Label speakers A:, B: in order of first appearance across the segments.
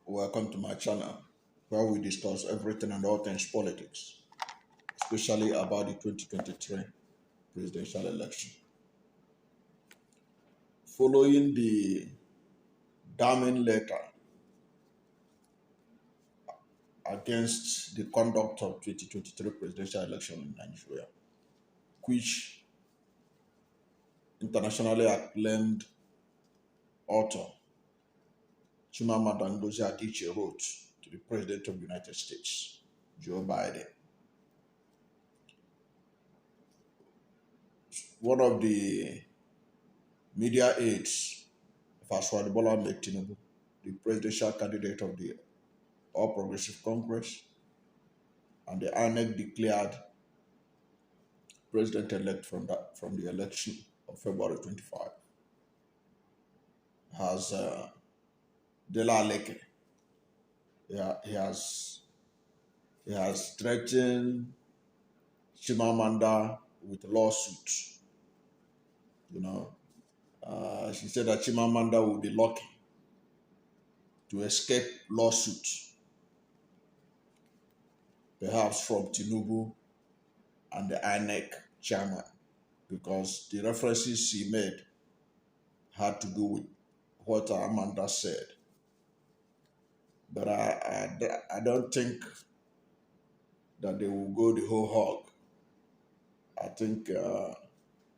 A: Welcome to my channel where we discuss everything and all things politics, especially about the 2023 presidential election. Following the damning letter against the conduct of 2023 presidential election in Nigeria, which internationally acclaimed author Chimamanda Ngozi Adichie wrote to the President of the United States, Joe Biden. One of the media aides of Asiwaju Bola, Ahmed Tinubu, the presidential candidate of the All Progressive Congress, and the INEC declared president-elect from the election of February 25, has Dela Leke. He has threatened Chimamanda with a lawsuit. She said that Chimamanda would be lucky to escape lawsuit, perhaps from Tinubu and the INEC chairman, because the references she made had to do with what Amanda said. But I don't think that they will go the whole hog. I think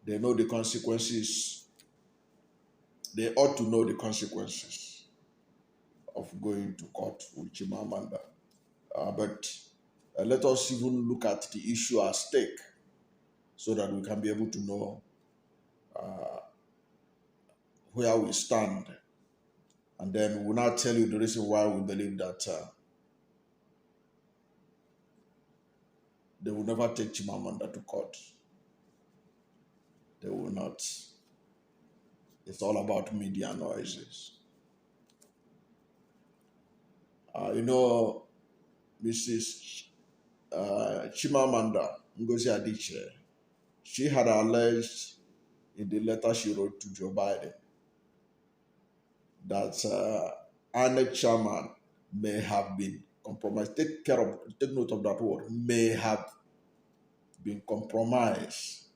A: they know the consequences. They ought to know the consequences of going to court with Chimamanda. But let us even look at the issue at stake so that we can be able to know where we stand. And then we'll now tell you the reason why we believe that they will never take Chimamanda to court. They will not. It's all about media noises. Mrs. Chimamanda Ngozi Adichie, she had alleged in the letter she wrote to Joe Biden that INEC chairman may have been compromised. Take note of that word, may have been compromised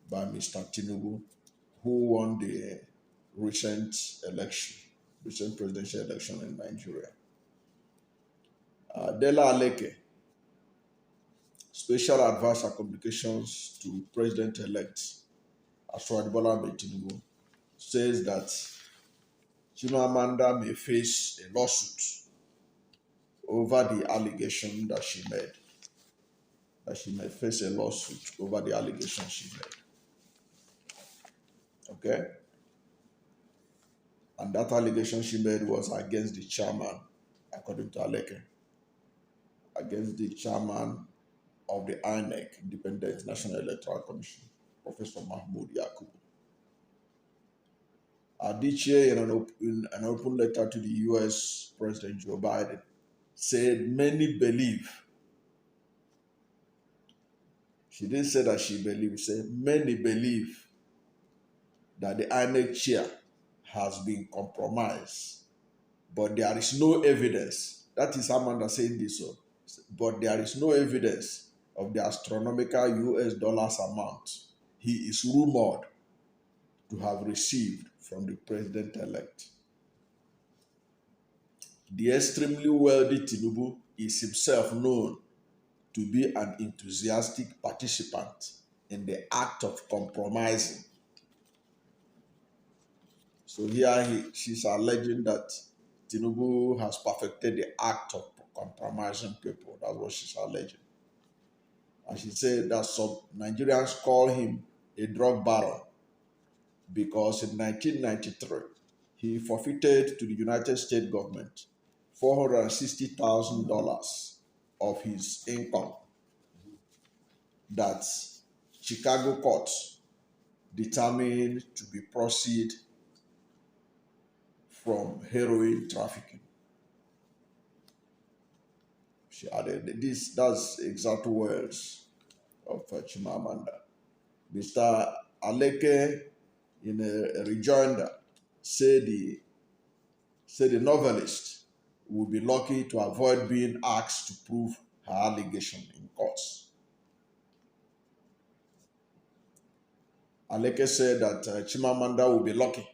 A: by Mr. Tinubu, who won the recent presidential election in Nigeria. Dela Leke, Special Advisor Communications to President-elect Asiwaju Bola Tinubu, says that Chimamanda may face a lawsuit over the allegation that she made. That she may face a lawsuit over the allegation she made. Okay? And that allegation she made was against the chairman, according to Aleke, against the chairman of the INEC, Independent National Electoral Commission, Professor Mahmoud Yakubu. Adichie, in an open letter to the U.S. President Joe Biden, said many believe. She didn't say that she believes. She said many believe that the INEC chair has been compromised, but there is no evidence. That is Amanda saying this. But there is no evidence of the astronomical US dollars amount he is rumored to have received from the president-elect. The extremely wealthy Tinubu is himself known to be an enthusiastic participant in the act of compromising. So here she's alleging that Tinubu has perfected the act of compromising people. That's what she's alleging. And she said that some Nigerians call him a drug baron because in 1993, he forfeited to the United States government $460,000 of his income that Chicago courts determined to be proceeds from heroin trafficking. She added, that's exact words of Chimamanda. Mr. Aleke, in a rejoinder, said the novelist will be lucky to avoid being asked to prove her allegation in courts. Aleke said that Chimamanda will be lucky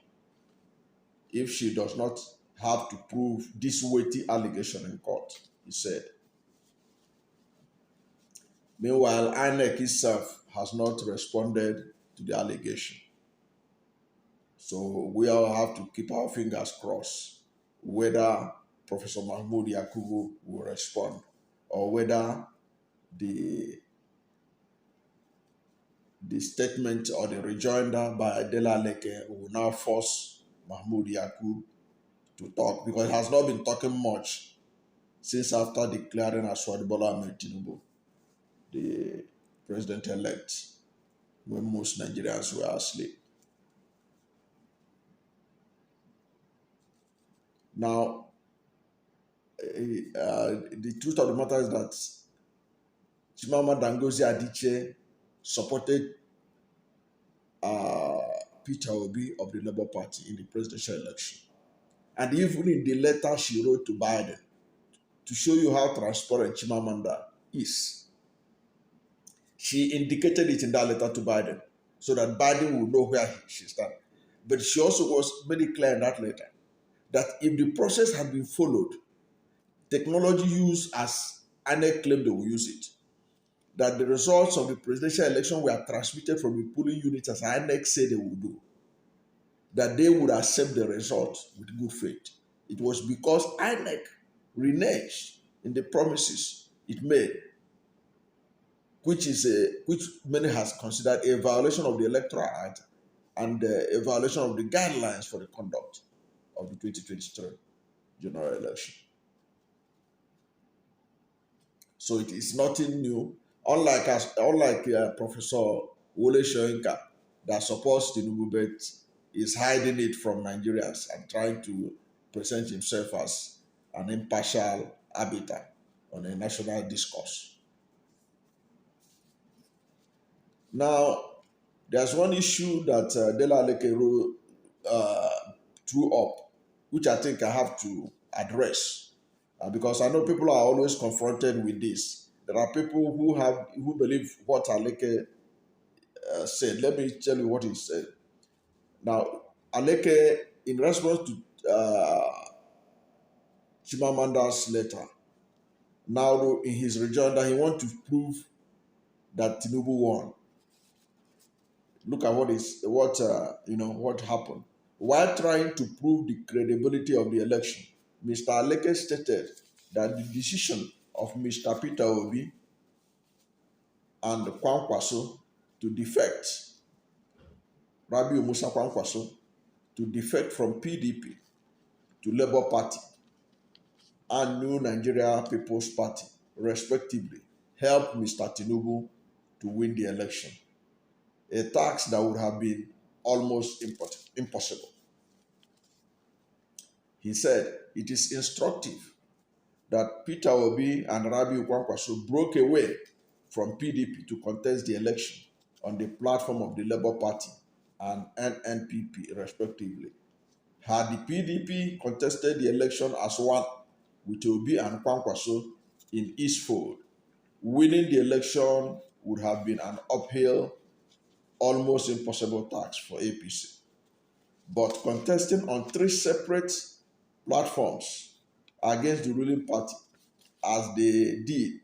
A: if she does not have to prove this weighty allegation in court, he said. Meanwhile, INEC itself has not responded to the allegation. So we all have to keep our fingers crossed whether Professor Mahmoud Yakubu will respond or whether the statement or the rejoinder by Adela Leke will now force Mahmoud Yakub to talk, because he has not been talking much since after declaring Asiwaju Bola Ahmed Tinubu the president-elect when most Nigerians were asleep. Now, the truth of the matter is that Chimamanda Ngozi Adichie supported Peterobi of the Labour Party in the presidential election. And even in the letter she wrote to Biden, to show you how transparent Chimamanda is, she indicated it in that letter to Biden so that Biden would know where she stands. But she also was very clear in that letter that if the process had been followed, technology used as INEC claimed they will use it, that the results of the presidential election were transmitted from the polling units as INEC said they would do, that they would accept the result with good faith. It was because INEC reneged in the promises it made, which many has considered a violation of the Electoral Act and a violation of the guidelines for the conduct of the 2023 general election. So it is nothing new. Unlike Professor Wole Soyinka that supports Tinubu but is hiding it from Nigerians and trying to present himself as an impartial arbiter on a national discourse. Now, there's one issue that Dela Lekero threw up, which I think I have to address, because I know people are always confronted with this. There are people who believe what Aleke said. Let me tell you what he said. Now, Aleke, in response to Chimamanda's letter, now in his rejoinder, he wants to prove that Tinubu won. Look at what happened. While trying to prove the credibility of the election, Mr. Aleke stated that the decision of Mr. Peter Obi and Kwankwaso to defect, Rabiu Musa Kwankwaso, to defect from PDP to Labour Party and New Nigeria People's Party, respectively, helped Mr. Tinubu to win the election, a task that would have been almost impossible. He said, it is instructive that Peter Obi and Rabiu Kwankwaso broke away from PDP to contest the election on the platform of the Labour Party and NNPP, respectively. Had the PDP contested the election as one with Obi and Kwankwaso in each fold, winning the election would have been an uphill, almost impossible task for APC. But contesting on three separate platforms against the ruling party, as they did,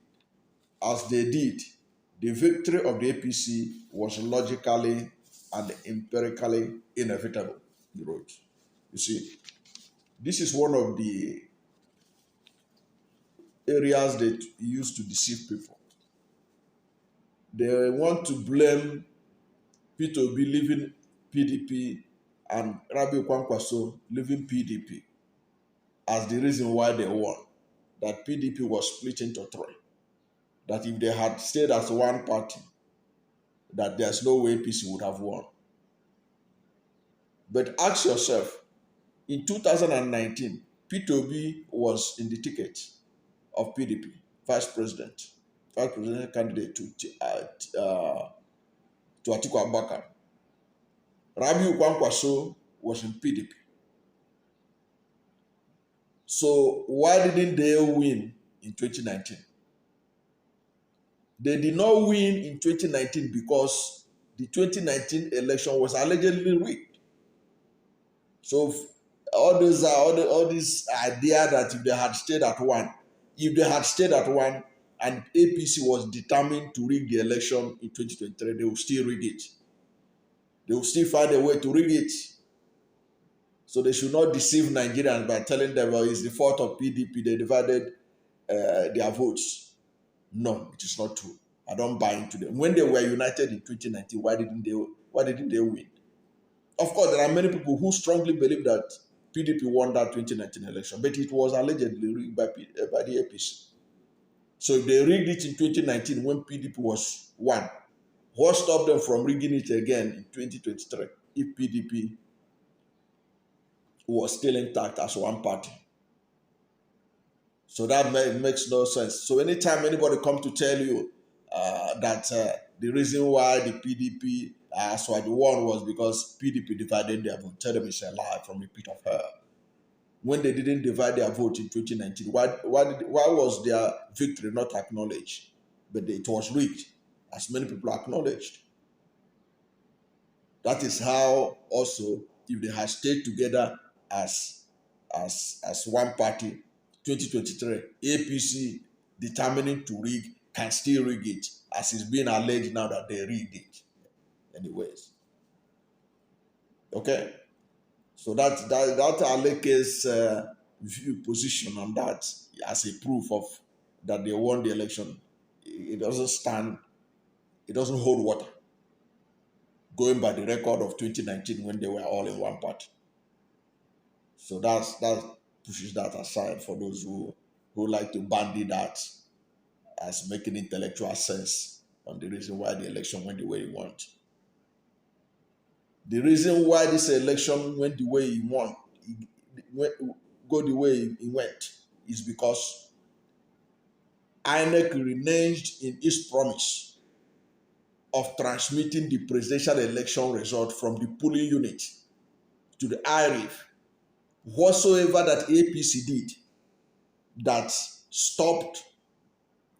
A: the victory of the APC was logically and empirically inevitable. The road. You see, this is one of the areas that used to deceive people. They want to blame Peter Obi leaving PDP and Rabiu Kwankwaso leaving PDP as the reason why they won. That PDP was split into three. That if they had stayed as one party, that there's no way APC would have won. But ask yourself, in 2019, Peter Obi was in the ticket of PDP, vice president candidate to Atiku Abubakar. Rabiu Kwankwaso was in PDP. So why didn't they win in 2019? They did not win in 2019 because the 2019 election was allegedly rigged. So all this idea that if they had stayed at one, and APC was determined to rig the election in 2023, they will still rig it. They will still find a way to rig it. So they should not deceive Nigerians by telling them, well, it's the fault of PDP, they divided their votes. No, it is not true. I don't buy into them. When they were united in 2019, why didn't they win? Of course, there are many people who strongly believe that PDP won that 2019 election, but it was allegedly rigged by the APC. So if they rigged it in 2019 when PDP was won, what stopped them from rigging it again in 2023 if PDP was still intact as one party? So that makes no sense. So anytime anybody comes to tell you that the reason why the PDP Asiwaju won was because PDP divided their vote, tell them it's a lie from the pit of hell. When they didn't divide their vote in 2019, why was their victory not acknowledged? But it was rigged, as many people acknowledged. That is how also, if they had stayed together as one party, 2023, APC determining to rig can still rig it, as is being alleged now that they rigged it. Anyways, okay. So that Aleke's view position on that as a proof of that they won the election, it doesn't stand. It doesn't hold water. Going by the record of 2019 when they were all in one party. So that pushes that aside for those who like to bandy that as making intellectual sense on the reason why the election went the way it went. The reason why this election went the way it went, go the way it went, is because INEC reneged in its promise of transmitting the presidential election result from the polling unit to the IRIF. Whatsoever that APC did that stopped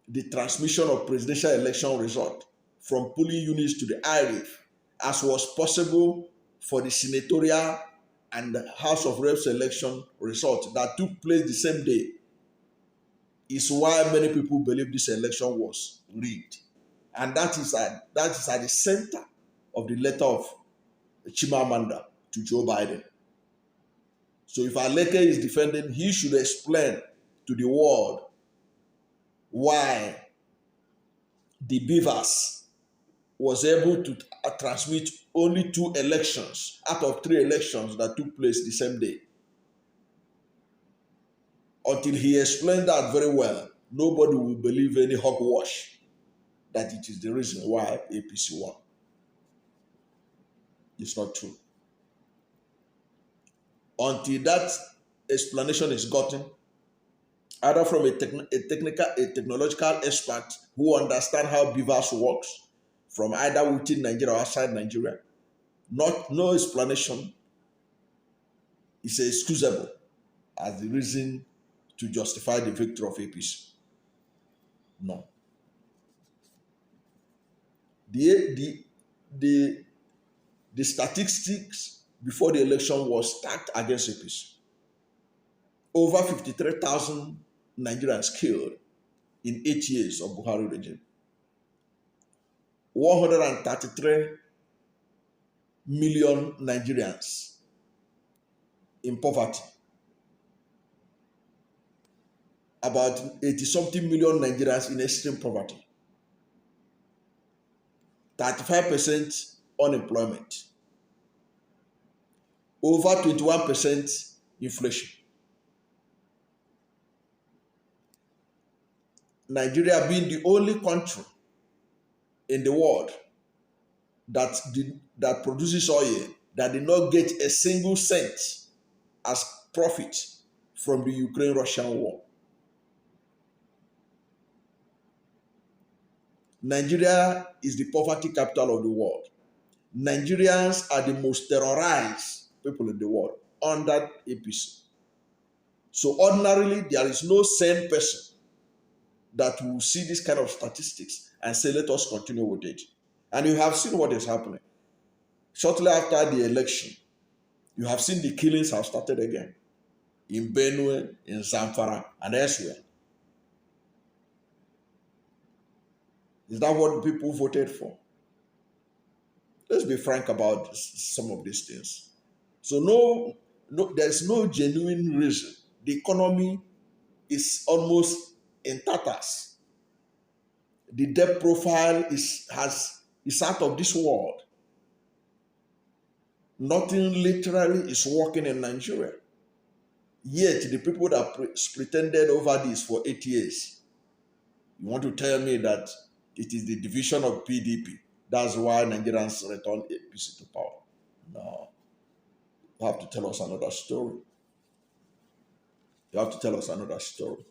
A: the transmission of presidential election result from polling units to the IRIF, as was possible for the senatorial and the House of Reps election result that took place the same day, is why many people believe this election was rigged. And that is at the center of the letter of Chimamanda to Joe Biden. So if Aleke is defending, he should explain to the world why the Beavers was able to transmit only 2 elections out of 3 elections that took place the same day. Until he explained that very well, nobody will believe any hogwash that it is the reason why APC won. It's not true. Until that explanation is gotten, either from a technological expert who understands how Beavers works, from either within Nigeria or outside Nigeria, no explanation is excusable as the reason to justify the victory of APC. No. The statistics before the election was stacked against APC. Over 53,000 Nigerians killed in 8 years of Buhari regime. 133 million Nigerians in poverty. About 80-something million Nigerians in extreme poverty. 35% unemployment. Over 21% inflation. Nigeria being the only country in the world that produces oil that did not get a single cent as profit from the Ukraine-Russian war. Nigeria is the poverty capital of the world. Nigerians are the most terrorized people in the world under APC. So ordinarily, there is no sane person that will see this kind of statistics and say, let us continue with it. And you have seen what is happening. Shortly after the election, you have seen the killings have started again in Benue, in Zamfara, and elsewhere. Is that what people voted for? Let's be frank about some of these things. So there's no genuine reason. The economy is almost in tatters. The debt profile is out of this world. Nothing literally is working in Nigeria. Yet the people that pretended over this for 8 years, you want to tell me that it is the division of PDP. That's why Nigerians returned APC to power. No. You have to tell us another story. You have to tell us another story.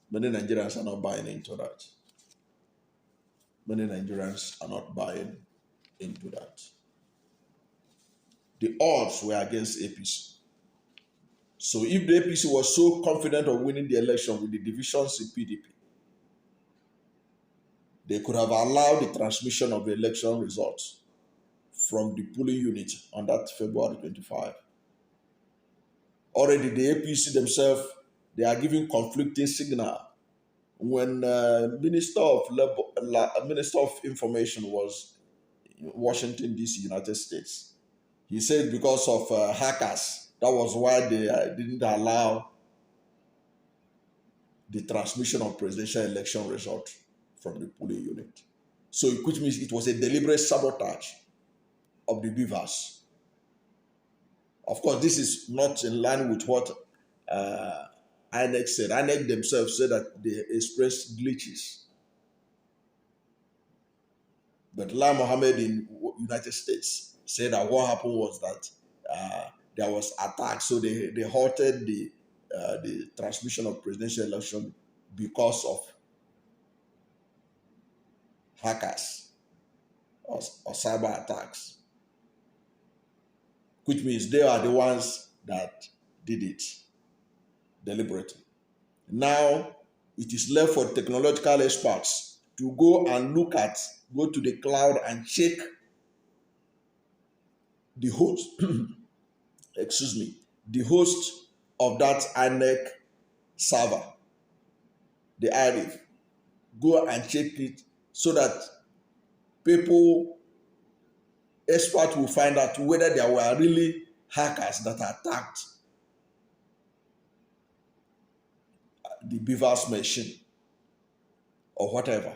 A: Many Nigerians are not buying into that. Many Nigerians are not buying into that. The odds were against APC. So if the APC was so confident of winning the election with the divisions in PDP, they could have allowed the transmission of the election results from the polling unit on that February 25. Already the APC themselves, they are giving conflicting signal. When Minister of Information was in Washington, D.C., United States, he said because of hackers, that was why they didn't allow the transmission of presidential election result from the polling unit. So, which means it was a deliberate sabotage of the beavers. Of course, this is not in line with what INEC said. INEC themselves said that they expressed glitches. But Lai Mohammed in United States said that what happened was that there was attack, so they halted the transmission of presidential election because of hackers or cyber attacks, which means they are the ones that did it deliberately. Now it is left for technological experts to go to the cloud and check the host, the host of that INEC server, the IRIF, go and check it so that experts will find out whether there were really hackers that attacked the beaver's machine or whatever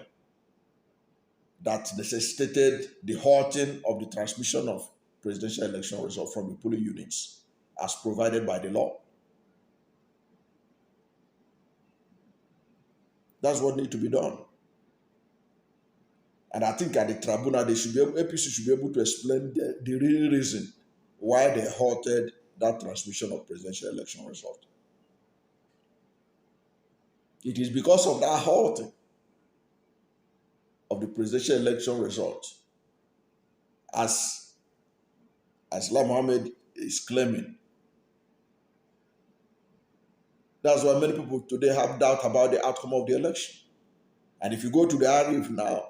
A: that necessitated the halting of the transmission of presidential election results from the polling units as provided by the law. That's what needs to be done. And I think at the tribunal, APC should be able to explain the real reason why they halted that transmission of presidential election result. It is because of that halting of the presidential election result, as Lai Mohammed is claiming. That's why many people today have doubt about the outcome of the election. And if you go to the Arif now,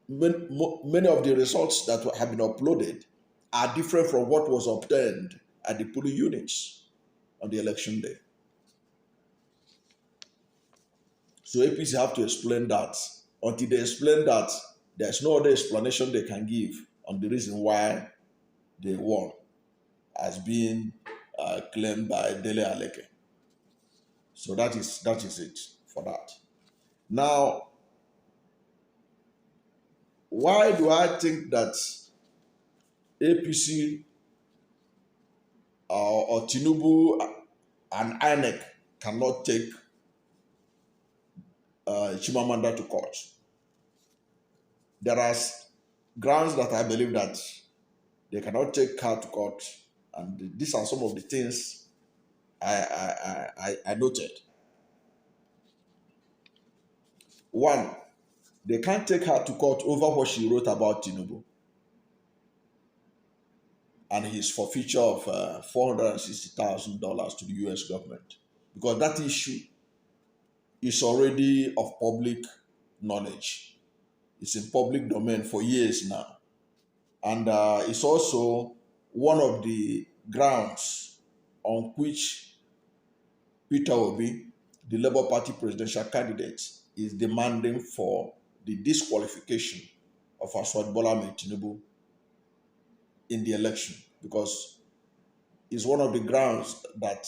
A: many of the results that have been uploaded are different from what was obtained at the polling units on the election day. So APC have to explain that. Until they explain that, there's no other explanation they can give on the reason why they won, as being claimed by Dele Aleke. So that is it for that. Now, why do I think that APC or Tinubu and INEC cannot take Chimamanda to court? There are grounds that I believe that they cannot take her to court, and these are some of the things I noted. One, they can't take her to court over what she wrote about Tinubu. and his forfeiture of $460,000 to the US government. Because that issue is already of public knowledge. It's in public domain for years now. And it's also one of the grounds on which Peter Obi, the Labour Party presidential candidate, is demanding for the disqualification of Asiwaju Bola Tinubu in the election, because it's one of the grounds that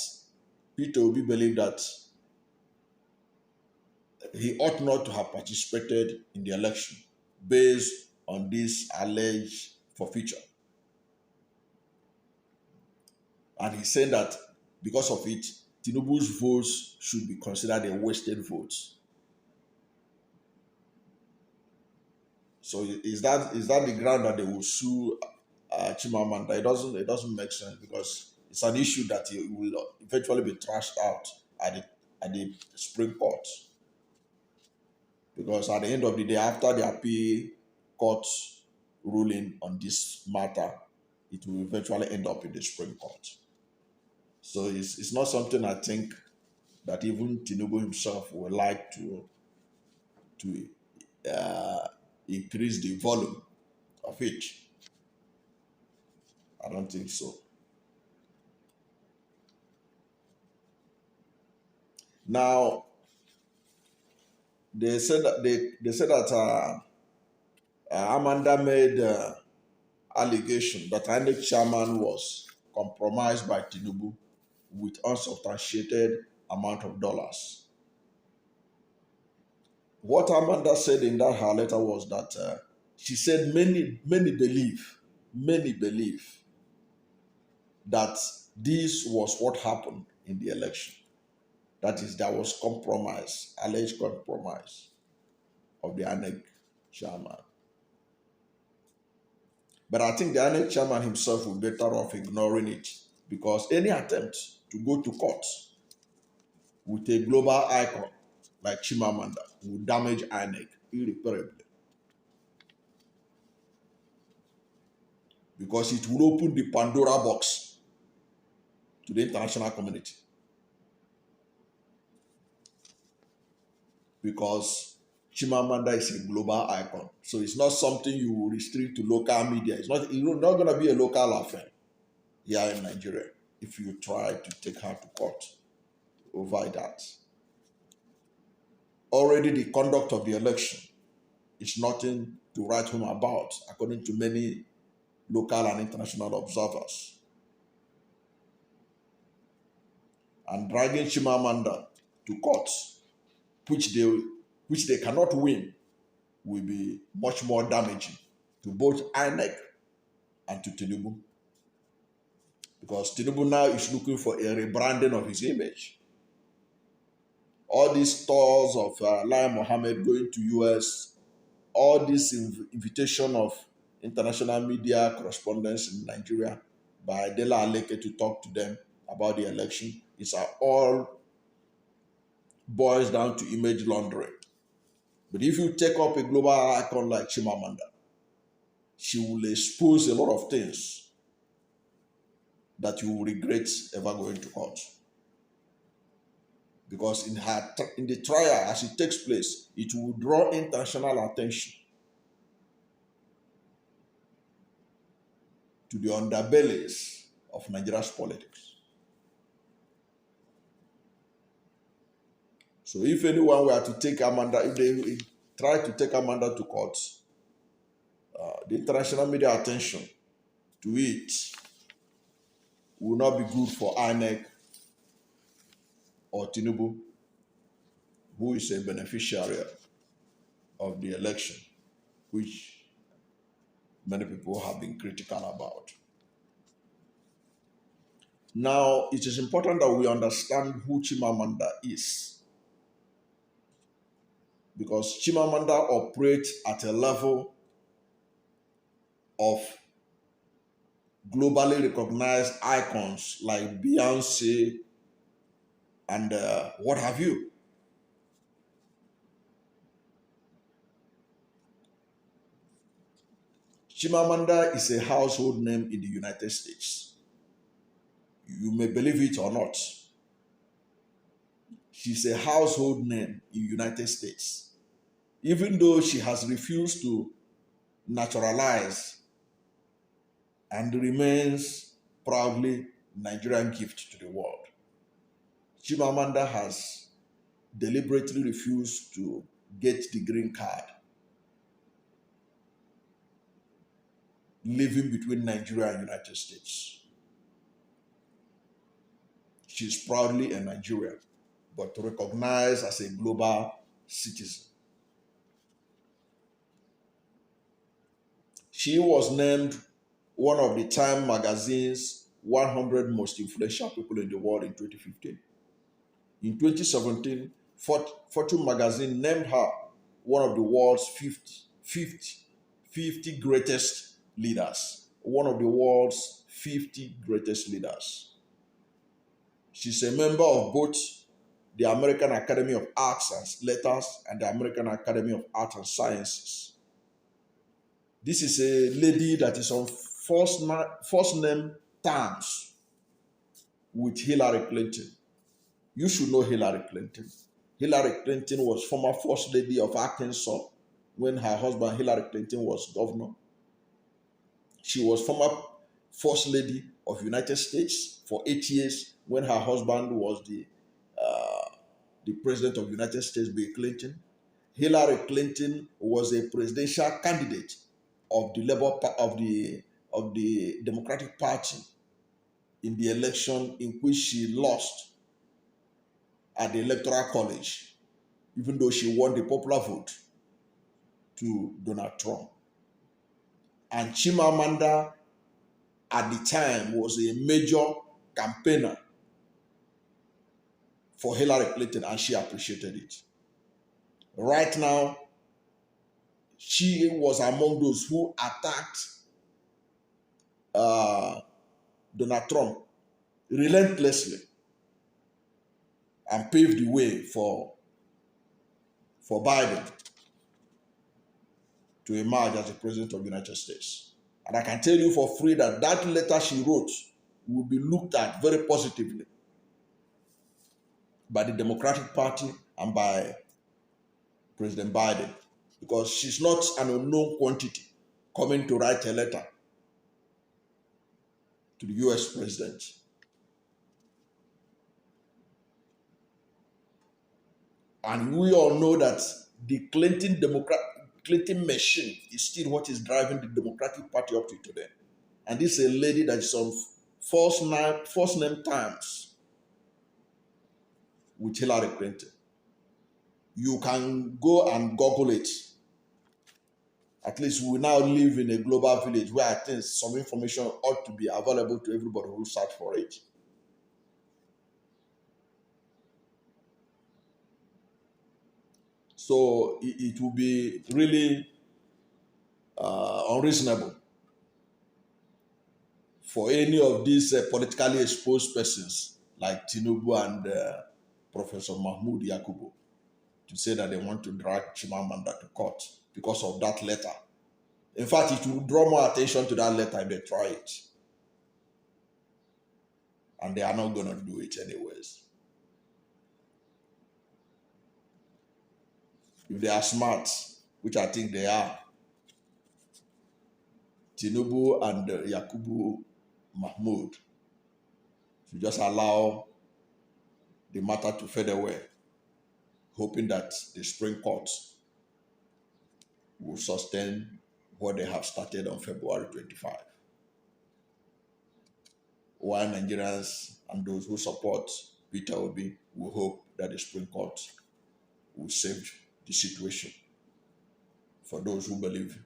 A: Peter Obi believed that he ought not to have participated in the election based on this alleged forfeiture. And he's saying that because of it, Tinubu's votes should be considered a wasted votes. So is that the ground that they will sue Chimamanda? It doesn't make sense, because it's an issue that it will eventually be trashed out at the Supreme Court. Because at the end of the day, after the appeal court ruling on this matter, it will eventually end up in the Supreme Court. So it's not something I think that even Tinubu himself would like to increase the volume of it. I don't think so. Now they said that Amanda made allegation that INEC chairman was compromised by Tinubu with unsubstantiated amount of dollars. What Amanda said in that her letter was that she said many believe that this was what happened in the election. That is, there was compromise, alleged compromise of the INEC chairman. But I think the INEC chairman himself will be better off ignoring it, because any attempt to go to court with a global icon like Chimamanda will damage INEC irreparably. Because it will open the Pandora box to the international community. Because Chimamanda is a global icon. So it's not something you will restrict to local media. It's not going to be a local affair here in Nigeria if you try to take her to court over that. Already the conduct of the election is nothing to write home about, according to many local and international observers. And dragging Chimamanda to court, which they cannot win, will be much more damaging to both INEC and to Tinubu. Because Tinubu now is looking for a rebranding of his image. All these tours of Lai Mohammed going to US, all this invitation of international media correspondents in Nigeria by Dela Aleke to talk to them about the election, it's all boils down to image laundering. But if you take up a global icon like Chimamanda, she will expose a lot of things that you will regret ever going to court. Because in the trial, as it takes place, it will draw international attention to the underbellies of Nigeria's politics. So if anyone were to take Amanda, if they try to take Amanda to court, the international media attention to it will not be good for INEC or Tinubu, who is a beneficiary of the election, which many people have been critical about. Now, it is important that we understand who Chimamanda is, because Chimamanda operates at a level of globally recognized icons like Beyonce and what have you. Chimamanda is a household name in the United States. You may believe it or not. She's a household name in the United States. Even though she has refused to naturalize and remains proudly Nigerian gift to the world, Chimamanda has deliberately refused to get the green card, living between Nigeria and United States. She's proudly a Nigerian, but recognized as a global citizen. She was named one of the Time magazine's 100 most influential people in the world in 2015. In 2017, Fortune magazine named her one of the world's 50 greatest leaders. One of the world's 50 greatest leaders. She's a member of both the American Academy of Arts and Letters and the American Academy of Arts and Sciences. This is a lady that is on first name terms with Hillary Clinton. You should know Hillary Clinton. Hillary Clinton was former First Lady of Arkansas when her husband Hillary Clinton was governor. She was former First Lady of United States for 8 years when her husband was the President of United States, Bill Clinton. Hillary Clinton was a presidential candidate of the Democratic Party in the election in which she lost at the Electoral College, even though she won the popular vote to Donald Trump. And Chimamanda at the time was a major campaigner for Hillary Clinton, and she appreciated it. Right now, she was among those who attacked Donald Trump relentlessly and paved the way for Biden to emerge as the President of the United States. And I can tell you for free that that letter she wrote will be looked at very positively by the Democratic Party and by President Biden, because she's not an unknown quantity coming to write a letter to the US president. And we all know that the Clinton machine is still what is driving the Democratic Party up to today. And this is a lady that is on first name terms with Hillary Clinton. You can go and Google it. At least we now live in a global village where I think some information ought to be available to everybody who search for it. So it will be really unreasonable for any of these politically exposed persons like Tinubu and Professor Mahmoud Yakubu to say that they want to drag Chimamanda to court because of that letter. In fact, it will draw more attention to that letter if they try it. And they are not going to do it anyways. If they are smart, which I think they are, Tinubu and Yakubu Mahmoud should just allow the matter to fade away, hoping that the Supreme Court will sustain what they have started on February 25. While Nigerians and those who support peterobi will hope that the Supreme Court will save the situation for those who believe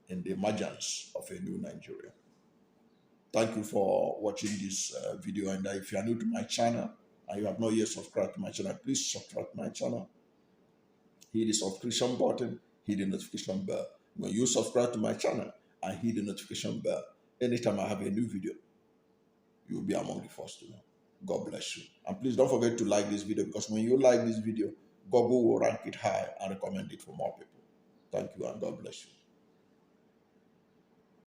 A: in the emergence of a new Nigeria. Thank you for watching this video, and if you are new to my channel and you have not yet subscribed to my channel, please subscribe to my channel. Hit the subscription button, hit the notification bell. When you subscribe to my channel and hit the notification bell, anytime I have a new video, you will be among the first to know. God bless you. And please don't forget to like this video, because when you like this video, Google will rank it high and recommend it for more people. Thank you, and God bless you.